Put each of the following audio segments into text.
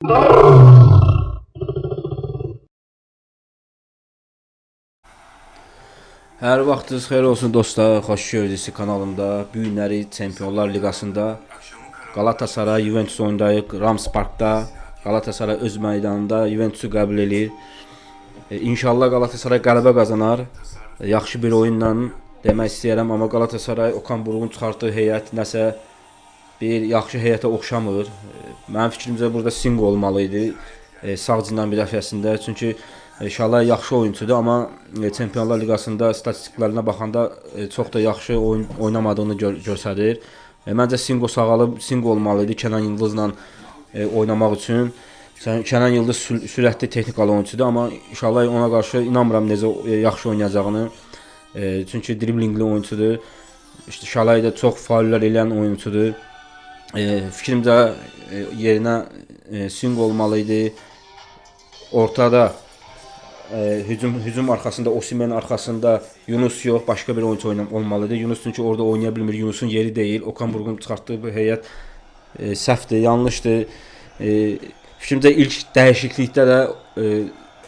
Hər vaxtınız xeyir olsun dostlar, xoş gördünüz kanalımda. Bu günləri Çempionlar Liqasında Galatasaray Juventus oyundayıq. Rams Parkda Galatasaray öz meydanında Juventusu qəbul edir. İnşallah Galatasaray qələbə qazanar. Yaxşı bir oyunla demək istəyirəm, amma Galatasaray Okan Buruk'un çıxartdığı heyət nəsə bir yaxşı heyətə oxşamır. Mənim fikrimcə burada Sing olmalı idi sağ cindan müdafiəsində. Çünki Şalay yaxşı oyunçudur, amma Çempionlar Liqasında statistiklərinə baxanda çox da yaxşı oynamadığını göstərir. Məncə Singo sağalıb, Singo olmalı idi Kenan Yıldızla oynamaq üçün. Kenan Yıldız sürətli texnikalı oyunçudur, amma Şalay ona qarşı inanmıram necə yaxşı oynayacağını. Çünki driblingli oyunçudur. İşte Şalay da çox faullar eləyən oyunçudur. Fikrimcə yerinə Singo olmalı idi. Ortada hücum arkasında, Osimhen arkasında Yunus yox, başka bir oyuncu olmalıdır. Yunus çünkü orada oynayabilir. Yunus'un yeri değil. Okan Buruk'un çıxartdığı bu heyət səhvdir, yanlışdır. Fikrimcə ilk dəyişiklikdə də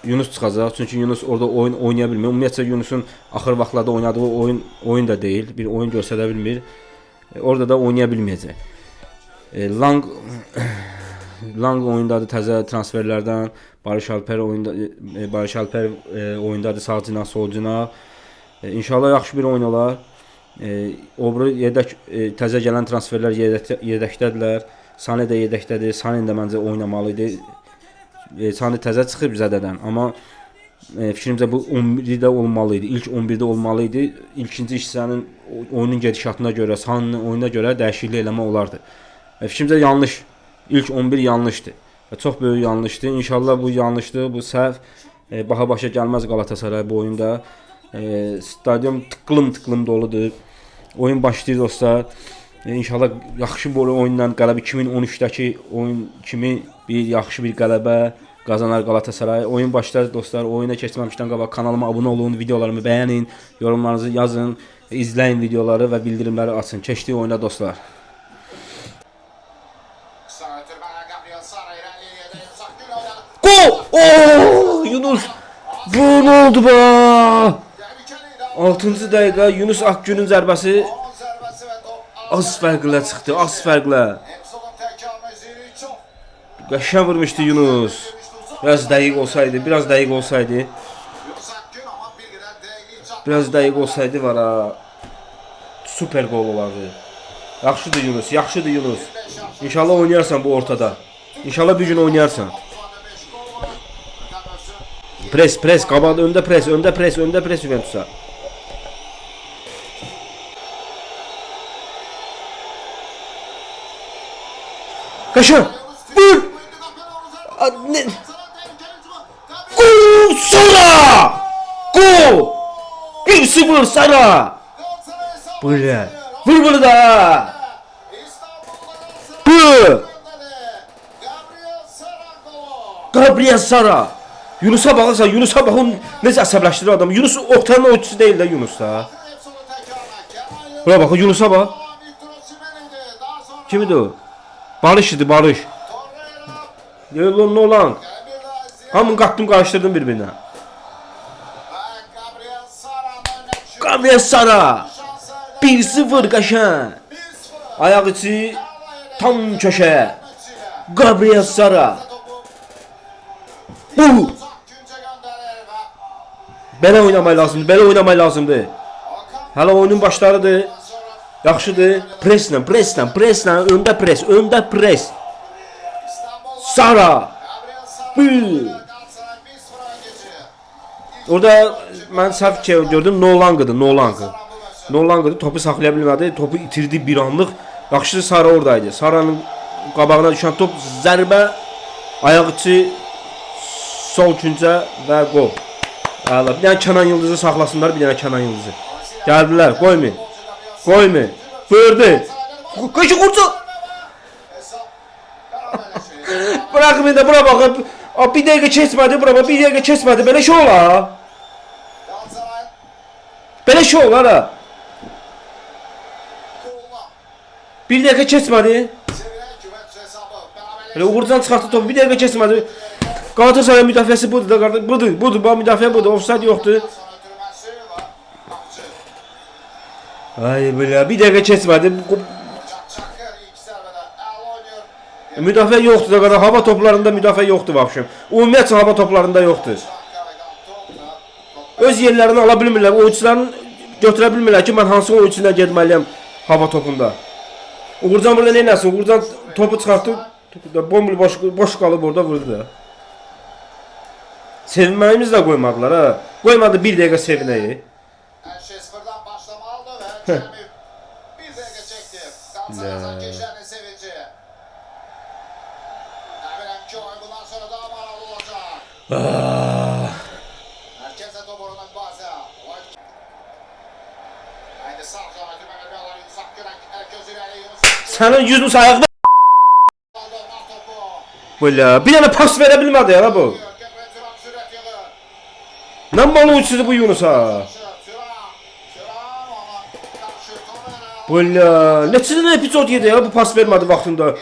Yunus çıxacaq. Çünki Yunus orada oyun oynaya bilmir. Ümumiyyətlə Yunus'un axır vaxtlarda oynadığı oyun da değil. Bir oyun göstərə bilmir. Orada da oynaya bilməyəcək. Lang oyundadır təzə transferlərdən. Barış Alper oyundadır sağcına, solcuna. İnşallah yaxşı bir oyun olar. Obru yedək təzə gələn transferlər yedəkdədirlər. Sane də yedəkdədir. Sane də məncə oynamalı idi. Sane təzə çıxıb zədədən, amma fikrimcə bu 11-də olmalı idi. İlk 11-də olmalı idi. İkinci hissənin oyunun gedişatına görə, Sane'nin oyununa görə dəyişiklik eləmə olardı. Fikrimcə yanlış. İlk 11 yanlışdı. Çox böyük yanlışdı. İnşallah bu yanlışdı, bu səhv baha başa gəlməz Galatasaray bu oyunda. Stadion tıklım doludur. Oyun başlayır dostlar. İnşallah yaxşı bir oyunla qələbə 2013-dəki oyun kimi yaxşı bir qələbə qazanar Galatasaray. Oyun başlar dostlar. Oyuna keçməmişdən qabaq kanalıma abunə olun, videolarımı bəyənin, yorumlarınızı yazın, izləyin videoları və bildirimləri açın. Keçdiyi oyuna dostlar. Gol! Oh! Yunus! Bu ne oldu be? 6. dəqiqə Yunus Akgün'ün zərbəsi az fərqlə çıxdı, az fərqlə. Qəşəng vurmuşdu Yunus. Biraz dəqiq olsaydı, var ha. Süper gol olardı. Yaxşıdır Yunus. İnşallah oynayarsan bu ortada. İnşallah bir gün oynayarsan. Pres, qabaqda öndə pres Juventus'a. Qaşa! Vur! Gol! Sara! Gol! 1-0 Sara! Böyle. Vur bunu da! Bu! Gabriel Sara! Yunus'a bakırsan, bakın necə əsəbləşdirir adamı. Yunus ortanın oyuncusu değil de Yunus da. Buna bakın Yunus'a bak. Kimdi o? Barış idi, Barış. Ne olan? Hamını qatdım, qarışdırdım bir-birinə. Gabriel Sara. 1-0 qəşəng. Ayaq içi tam köşəyə. Gabriel Sara. Bu. Belə oynamaq lazımdır. Hələ oyunun başlarıdır. Yaxşıdır. Preslə, öndə pres. Sara. Bu. Orada mən səhv gördüm. Nolanqıdır. Topu saxlaya bilmədi. Topu itirdi bir anlıq. Yaxşıdır Sara oradaydı. Sara'nın qabağına düşən top zərbə. Ayaq içi sol küncə və gol. Bir dənə Kenan Yıldızı saxlasınlar, bir dənə Kenan Yıldızı. Gəldilər, qoymayın. Vurdu. Qaşı qurcu. Bırakın da bura baxın. Bir dəqiqə keçmədi, belə şey olar. Ha. Bir dəqiqə keçmədi. Elə Uğurcan çıxartdı topu, bir dəqiqə keçmədi. Galatasaray müdafiəsi budur da qardaş. Budur, bu müdafiə budur. Ofsayt yoxdur. Ay belə bir dəqiqə keçmədi. Müdafiə yoxdur da qardaş. Hava toplarında müdafiə yoxdur vəbşim. Ümumiyyətlə hava toplarında yoxdur. Öz yerlərini ala bilmirlər. Oyunçuların götürə bilmirlər ki, mən hansı oyunçuyla getməliyəm hava topunda. Uğurcan burada nə eləsin? Uğurcan topu çıxartdı. Bombil boş qalıb orada vurdu da. Sevinməyimiz də qoymadılar ha. Qoymadı bir dəqiqə sevinəyi. Her şey sıfırdan başlamalı ve bir dakika çekti. Galatasaray geçerli sevinci. Eminim ki oyun bundan sonra daha manalı olacak. Herkese top oradan bazı. Haydi sağ kanatı Mehmet Beyler Yunus Akgürek el gözüyle Yunus Akgürek. Sənin Yunus ayağına belə bir dənə pas verə bilmədi ya bu. Nə mal oyunçusudur bu Yunusa? Belə neçə dənə epizod yedi ya bu pas vermədi vaxtında.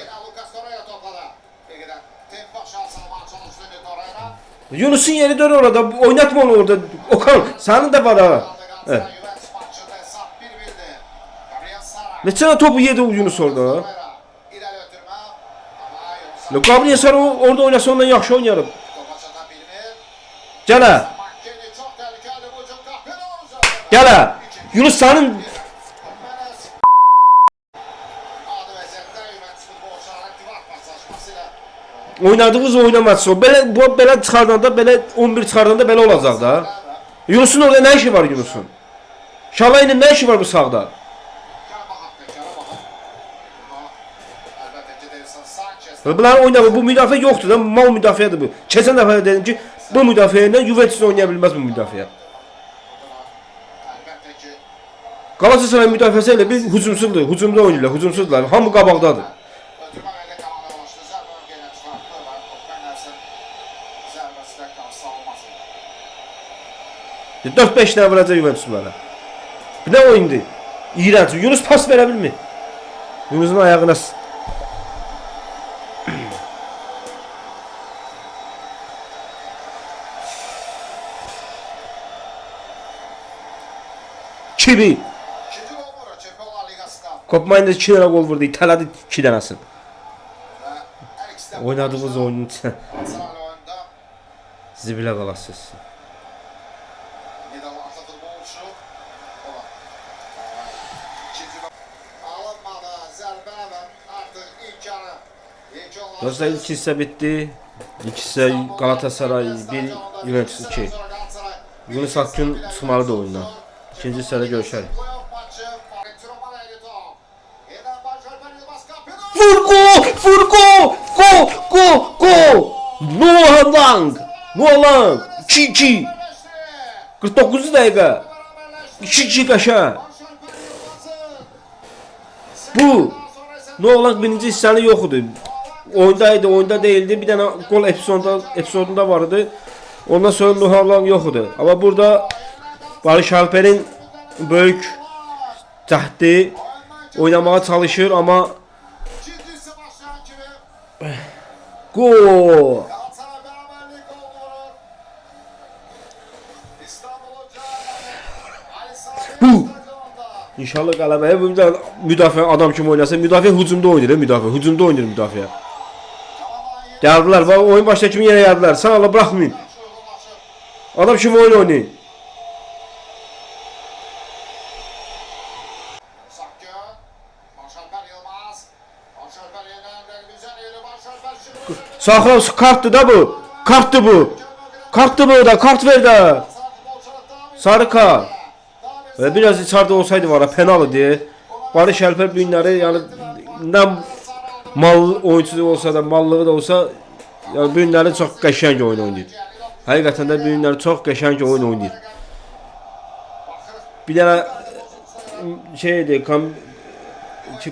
Yunus'un yeri dön orada. Oynatma onu orada. Okan senin de var ha. Evet. Neçə dənə topu yedi o Yunus orada. Gabriel Sara orada oynasa ondan yaxşı oynayarım. Gələ. Gələ. Yunus senin oynadığınız oynamazsa belə çıxardanda belə 11 çıxardanda belə olacaq da. Yunus'un orada nə işi var Yunus'un? Şalay'ın nə işi var bu sağda? Bunlar oynamır. Bu müdafiə yoxdur da. Mal müdafiədir bu. Keçən dəfə də dedim ki, bu müdafiə ilə Juventus oynaya bilməz bu müdafiə. Galatasaray müdafiəsi ilə bir hücumsuzdur. Hücumda oynayırlar. Hücumsuzlar. Hamı qabaqdadır. 4-5 tane vuracaq Juventus bana. Bir ne oyundu? İğrenç. Yunus pas verebilir mi? Yunus'un ayağına Çivi. Kopmayında 2 tane gol vurdu. İtaladı 2 tanesini. Oynadığımız oyunun içine. Zibile kalasız. Dostlar ilk hisse bitti. İlk hisse Galatasaray 1, Juventus 2. Yunus Akgün çıxmalı da oyundan. İkinci hissədə görüşərik. Vur gol! Vur gol! Gol! Gol! Gol! Noah Lang! Noah Lang! 2-2! 49 dəqiqə! 2-2 qəşə! Bu! Noah Lang birinci hissəni yoxdur. Oyundaydı, oyunda değildi. Bir tane gol episodunda vardı. Ondan sonra Noah Lang yoxdur. Ama burada Barış Alper'in böyük cəhdi oynamaya çalışır ama gol. Bu İnşallah qələbəyə bu müdafiə adam kimi oynasa, müdafiə hücumda oynayır, hücumda oynayır müdafiə. Gəldiler, bak oyun başta kimi yenə gəldiler. Sən Allah bırakmayın. Adam kimi oyun oynayın. Saxla kartdı da bu. Kartdı bu. Kartdı bu da. Kart ver de. Sarı kart. Ve biraz içeride olsaydı var ya penaltı diye. Barış Alper bu günləri yani ne mal oyuncusu olsa da mallığı da olsa yani bu günləri çox qəşəng oyun oynayır. Həqiqətən də bu günləri çox qəşəng oyun oynayır. Bir dənə şeydi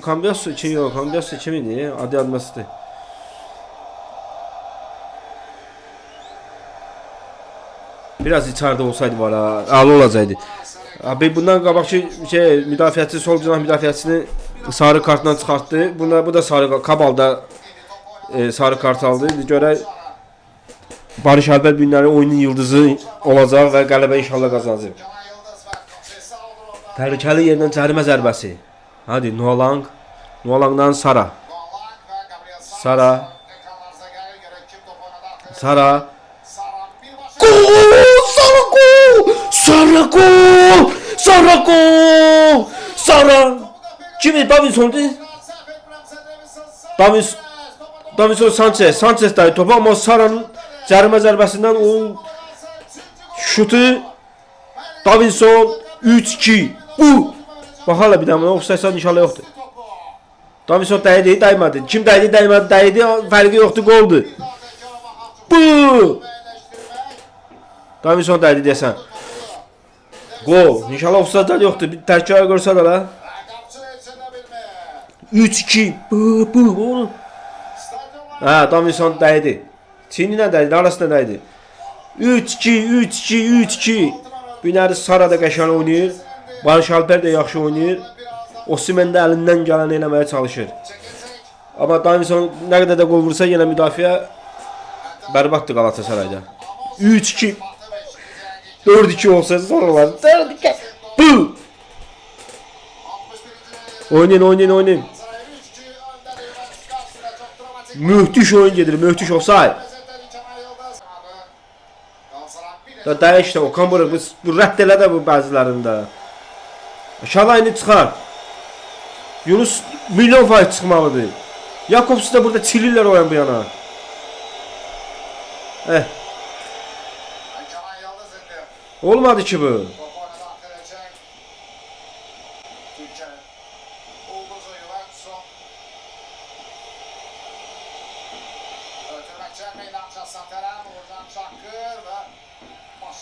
Kambiyasu kimidi? Adı admasıdır. Biraz içeride olsaydı var ha, ağlı olacaktı. Abi bundan qabaqçı müdafiəçi sol cinah müdafiəçisini sarı kartdan çıxartdı. Bu da sarı Kabalda sarı kart aldı. İndi görək Barış Alper bu günləri oyunun yıldızı olacaq və qələbə inşallah qazanacaq. Kenan Yıldız ve Kosesi aldı orada. Təhlükəli yerdən cərimə zərbəsi. Hadi Noalang. Noalangdan Sara. Doğanlak ve Gabriel Sara. Sara. Ekranlarınıza gelir göre kim top oynadı arkadaşlar. Sara. Sara bir başa. Gol! Sara gol! Sara gol! Sara gol! Sara. Kimi? Davinson'du. Davinson Sanchez. Sanchez dayı topu ama Sara'nın cərimə zərbəsindən o şutu Davinson 3-2. Bu. Bax hala bir daha offside inşallah yoxdur. Davinson dəydi, dəymədi. Kim dəydi, dəymədi, dəydi. Fərqi yoxdur, qoldur. Bu. Davinson dəydi desən. Gol. İnşallah offside yoxdur. Bir təkrar görsə də la. 3-2. Bu. Oğlum. Ha, Davinson dəydi. Çinli ilə dəydi, arasında dəydi. 3-2. Günləri Sara da qəşəng oynayır. Barış Alper də yaxşı oynayır. Osimhen də əlindən gələni eləməyə çalışır. Amma Davinson nə qədər də qol vursa yenə müdafiə bərbaddır Qalatasarayda. 3-2. 4-2 olsa sonralar. 4-2. Bu. Oynayın. Müthiş oyun gedir, müthiş olsay. Da işte Okan Buruk bu rədd elə də bu bəzilərində. Şalayını çıxar. Yunus milyon faiz çıxmalıdır. Jakobs da burada çilirlər o yan bu yana. Olmadı ki bu.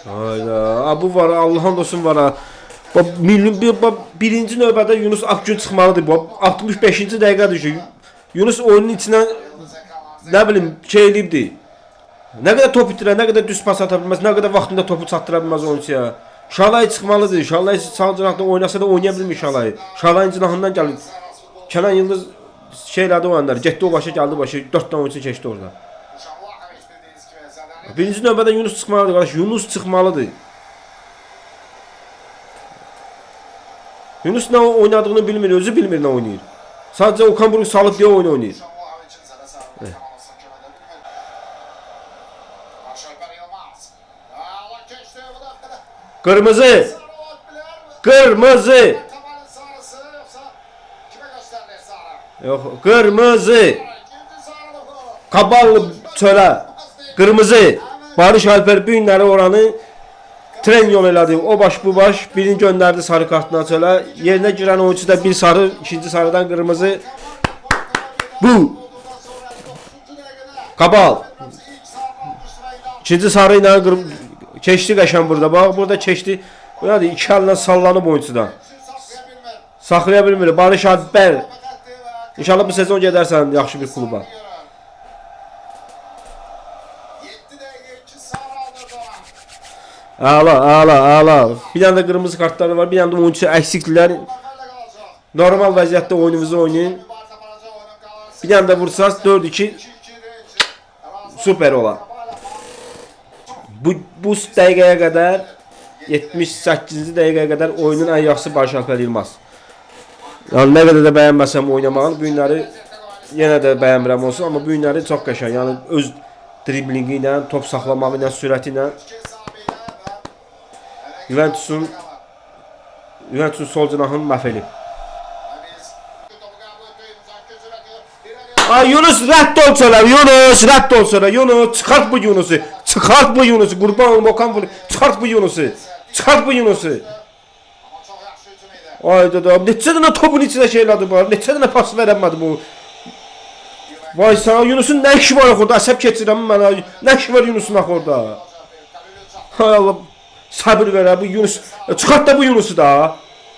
Hayda, bu var, Allah'ın olsun var ha. Birinci növbədə Yunus Akgün çıxmalıdır. 65-ci dəqiqə düşür. Yunus oyunun içindən nə bilim şey eləyibdi. Nə qədər top itirər, nə qədər düz pas ata bilməz, nə qədər vaxtında topu çatdıra bilməz oyunçuya. Şalay çıxmalıdır. Şalay sağ cinahda oynasa da oynaya bilmir Şalay. Şalayın cinahından gəlir. Kenan Yıldız şeylədi o anlar. Getdi o başa, gəldi başa. 4 tane oyuncu keçdi orada. Birinci növbədə Yunus çıxmalıdır qardaş. Yunus çıxmalıdır. Yunus nə oynadığını bilmir, özü bilmir nə oynayır. Sadəcə Okan Buruk salıb deyə oyun oynayır. Kırmızı. Kırmızı. Yok, kırmızı. Kaballı çölə. Kırmızı. Barış Alper bu günləri oranı tren yol elədi. O baş bu baş. Birini göndərdi sarı kartdan çölə. Yerinə girən oyuncu da bir sarı, ikinci sarıdan kırmızı. Bu. Kabal. İkinci sarı ilə keçdi qəşən burada. Bax, burada keçdi. Burada iki əllə sallanıb oyuncudan. Saxlaya bilmir. Barış Alper. İnşallah bu sezon gedərsən yaxşı bir kluba. Ağla. Bir tane de kırmızı kartları var. Bir tane de oyuncu eksiklikler. Normal vəziyyətdə oyununuzu oynayın. Bir tane de vursaz 4-2 süper olar. Bu dəqiqəyə qədər 78-ci dəqiqəyə qədər oyunun ən yaxşısı Barış Alper Yılmaz. Yəni nə qədər də bəyənməsəm oynamağını, bu günləri yenə də bəyənmirəm olsun, amma bu günləri çox qəşəng. Yəni öz driblingi ilə, top saxlamağı ilə, sürəti ilə Juventus'un sol cinahını məhv edib. Ay Yunus rədd olsalar, Yunus çıxart bu Yunus'u. Çıxart bu Yunus'u. Qurban olum Okan Buruk. Çıxart bu Yunus'u. Ayda da neçə dənə topun içində şeylədi bu. Neçə dənə pas verəmədi bu. Vay sana Yunus'un nə işi var orada? Əsəb keçirəm mənə. Nə işi var Yunus'un orada? Hay Allah. Sabır ver bu Yunus. Çıxart da bu Yunus'u da.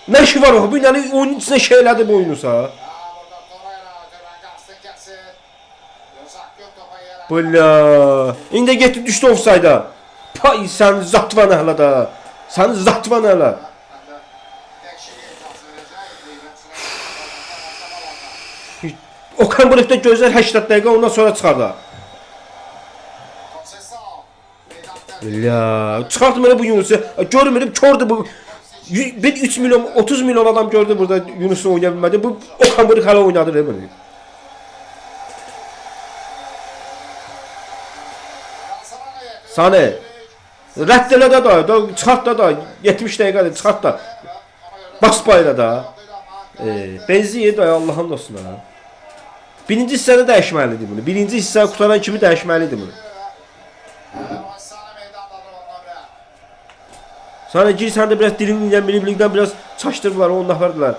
Nə işi var o? Bu yəni oyunun içində şeylədi bu Yunus'a. Bula. İndi getdi düşdü ofsayda. Pay sən zatvan əhlə da. Sən zatvan əhlə. Okan Buruk'ta gözler 80 dəqiqə ondan sonra çıxardı. Ya çıxartmır bu Yunusu. Görmürüm, kördü bu. Bir 3 milyon, 30 milyon adam gördü burada Yunus'un oynaya bilmədi. Bu Okan Buruk hala oynadı bunu. Sane. Rədd elə da, çıxart da, 70 dəqiqədir, çıxart da. Bas bayra da. Benziyi da Allah'ın dostuna. Birinci hissədə dəyişməlidir bunu. Birinci hissə qutaran kimi dəyişməlidir bunu. Sana gir, sən də biraz dilimlikdən, bilimlikdən biraz çaşdırırlar, onda apardılar.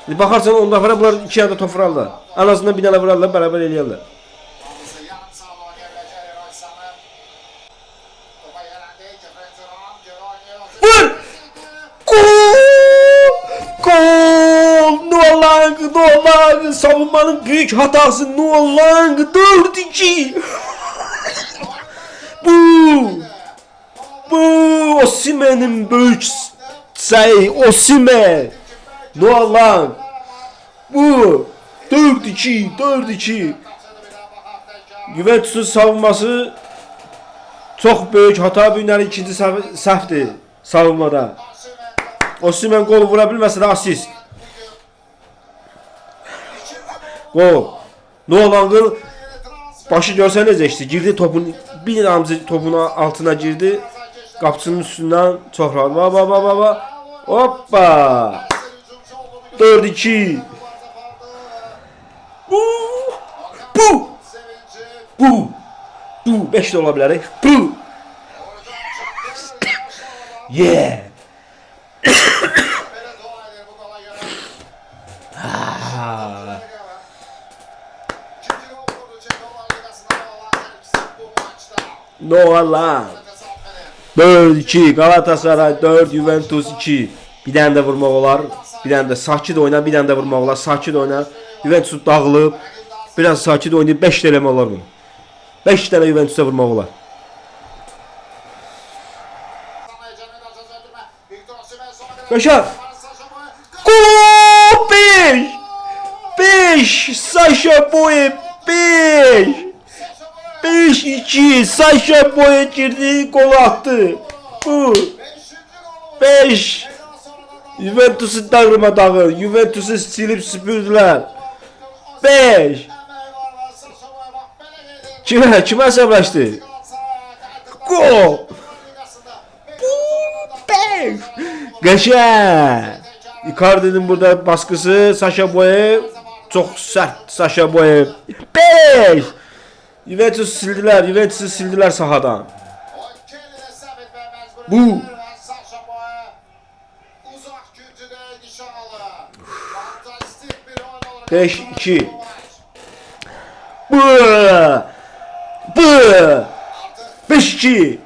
Baxarsan onda apara bunlar 2 yana top vurarlar. En azından bir dənə vurarlar, beraber eləyərlər. Vur! Gol! Gol! Nolang! Savunmanın büyük hatası Nolang! 4-2! Bu Osimhen'in büyük Osimhen! Nolang! Bu 4-2! Juventus'un savunması çok büyük hata, bunların ikinci səhvdir savunmada. Osimhen gol vura bilməsə də asist. Gol. Nolan'ın başı görsən necə işte, girdi topun, bir amcı topun altına girdi. Qapçının üstündən çox rahat. Baba. Hoppa. 4-2. Bu 5 də ola bilər. Bu. Yeah. Nolan 4-2 Galatasaray 4 Juventus 2. Bir dənə də vurmaq olar. Bir dənə də sakit oyna, bir dənə də vurmaq olar. Sakit oyna. Juventus dağılıb. Biraz sakit oynayıb 5 də eləmək olar bunu. 5 dənə Juventus'a vurmaq olar. Yaşar. Gol! 5! Sasha Boye 5! 5-2 Sasha Boye girdi, gol attı. Bu 5. Juventus'u dağılır. Juventus'u silip süpürdüler. 5. Kime hesaplaştı? Gol. 5. Geçer. Icardi'nin burada baskısı, Sasha Boye çok sert. Sasha Boye 5. Juventus'u sildiler sahadan. Bu 5-2. Bu 5-2.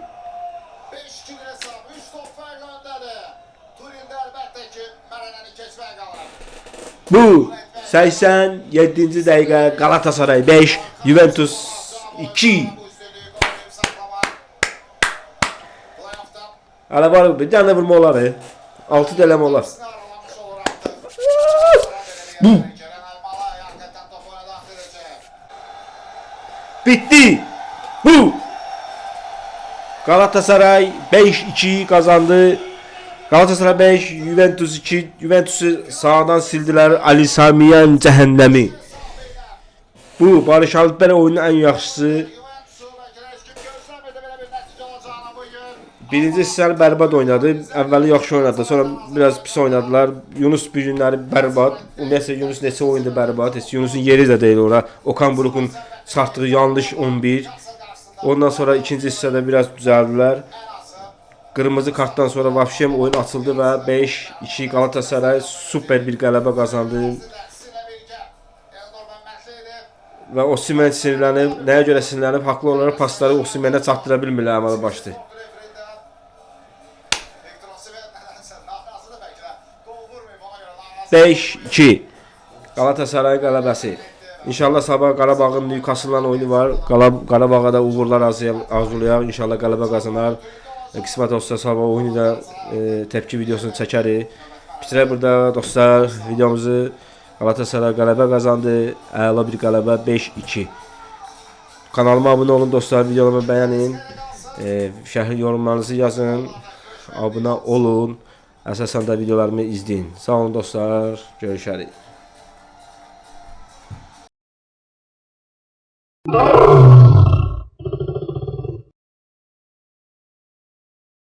Bu 87. dəqiqə Galatasaray 5 Juventus 2. Hala var bir tane vurma olar. 6 dələm olar. Bu. Bitti. Bu. Galatasaray 5-2 kazandı. Galatasaray 5, Juventus 2. Juventus'u sağdan sildiler. Ali Samiyan cəhənnəmi. Bu Barış Alper oyunun en yaxşısı. Birinci hissəni bərbad oynadı. Əvvəli yaxşı oynadı. Sonra biraz pis oynadılar. Yunus bir günləri bərbad. Ümumiyyətlə Yunus neçə oyundu bərbad. Yunus'un yeri də deyil ora. Okan Buruk'un sattığı yanlış 11. Ondan sonra ikinci hissədə biraz düzəldilər. Kırmızı kartdan sonra vahşem oyun açıldı və 5-2 Galatasaray süper bir qələbə qazandı. Və Osimhen sinirlənib, nəyə görə sinirlənib? Haqlı olaraq pasları Osimhen'ə çatdıra bilmirlər əməli başlı. 5-2 Galatasaray qələbəsi. İnşallah sabah Qarabağın Newcastle-la oyunu var. Qarabağa da uğurlar arzulayaq. İnşallah qələbə qazanar. Qismət olsa sabah oyunu da tepki videosunu çəkərik. Bitirək burada dostlar videomuzu. Galatasaray qələbə qazandı. Əla bir qələbə 5-2. Kanalıma abunə olun dostlar, videolarımı bəyənin. Şərh yorumlarınızı yazın. Abunə olun. Əsasən də videolarımı izləyin. Sağ olun dostlar. Görüşərik.